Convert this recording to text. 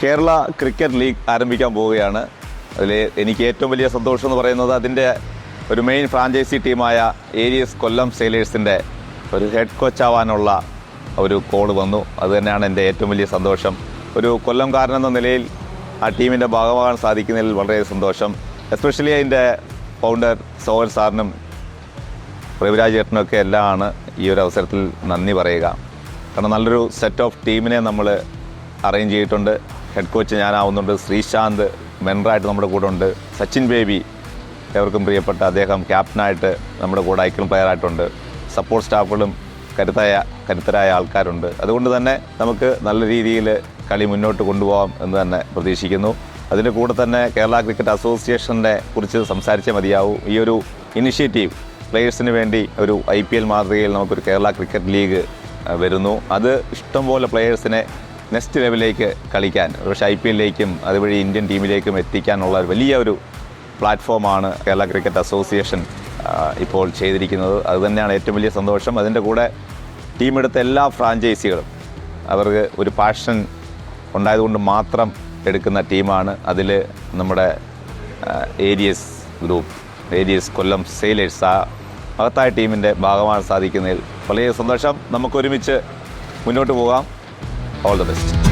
Kerala cricket league ആരംഭിക്കാൻ പോവുകയാണ്. അതിൽ എനിക്ക് ഏറ്റവും വലിയ സന്തോഷം എന്ന് പറയുന്നത് അതിൻ്റെ ഒരു മെയിൻ ഫ്രാഞ്ചൈസി ടീമായ ഏരിയസ് കൊല്ലം സെയിലേഴ്സിൻ്റെ ഒരു ഹെഡ് കോച്ചാവാനുള്ള ഒരു കോൾ വന്നു. അത് തന്നെയാണ് എൻ്റെ ഏറ്റവും വലിയ സന്തോഷം. ഒരു കൊല്ലംകാരനെന്ന നിലയിൽ ആ ടീമിൻ്റെ ഭാഗമാകാൻ സാധിക്കുന്നതിൽ വളരെ സന്തോഷം. എസ്പെഷ്യലി അതിൻ്റെ ഫൗണ്ടർ സോഹൻ സാറിനും പ്രഭുരാജ് ചേട്ടനൊക്കെ എല്ലാമാണ് ഈ ഒരു അവസരത്തിൽ നന്ദി പറയുക. കാരണം നല്ലൊരു സെറ്റ് ഓഫ് ടീമിനെ നമ്മൾ അറേഞ്ച് ചെയ്തിട്ടുണ്ട്. ഹെഡ് കോച്ച് ഞാനാവുന്നുണ്ട്, ശ്രീശാന്ത് മെൻറായിട്ട് നമ്മുടെ കൂടെ ഉണ്ട്, സച്ചിൻ ബേബി എവർക്കും പ്രിയപ്പെട്ട അദ്ദേഹം ക്യാപ്റ്റനായിട്ട് നമ്മുടെ കൂടെ ഐക്കൺ പ്ലെയറായിട്ടുണ്ട്, സപ്പോർട്ട് സ്റ്റാഫുകളും കരുത്തരായ ആൾക്കാരുണ്ട്. അതുകൊണ്ട് തന്നെ നമുക്ക് നല്ല രീതിയിൽ കളി മുന്നോട്ട് കൊണ്ടുപോകാം എന്ന് തന്നെ പ്രതീക്ഷിക്കുന്നു. അതിൻ്റെ കൂടെ തന്നെ കേരള ക്രിക്കറ്റ് അസോസിയേഷനെ കുറിച്ച് സംസാരിച്ചേ മതിയാവൂ. ഈ ഒരു ഇനിഷ്യേറ്റീവ് പ്ലെയേഴ്സിന് വേണ്ടി ഒരു IPL മാതൃകയിൽ നമുക്കൊരു കേരള ക്രിക്കറ്റ് ലീഗ് വരുന്നു. അത് ഇഷ്ടംപോലെ പ്ലെയേഴ്സിനെ നെക്സ്റ്റ് ലെവലിലേക്ക് കളിക്കാൻ, പക്ഷേ IPLിലേക്കും അതുവഴി ഇന്ത്യൻ ടീമിലേക്കും എത്തിക്കാനുള്ള വലിയ ഒരു പ്ലാറ്റ്ഫോമാണ് കേരള ക്രിക്കറ്റ് അസോസിയേഷൻ ഇപ്പോൾ ചെയ്തിരിക്കുന്നത്. അതുതന്നെയാണ് ഏറ്റവും വലിയ സന്തോഷം. അതിൻ്റെ കൂടെ ടീമെടുത്ത എല്ലാ ഫ്രാഞ്ചൈസികളും അവർക്ക് ഒരു പാഷൻ ഉണ്ടായതുകൊണ്ട് മാത്രം എടുക്കുന്ന ടീമാണ്. അതിൽ നമ്മുടെ ഏരിയസ് ഗ്രൂപ്പ്, ഏരിയസ് കൊല്ലം സെയിലേഴ്സ്, ആ മഹത്തായ ടീമിൻ്റെ ഭാഗമാണ് സാധിക്കുന്നതിൽ വളരെ സന്തോഷം. നമുക്കൊരുമിച്ച് മുന്നോട്ട് പോകാം. All the best.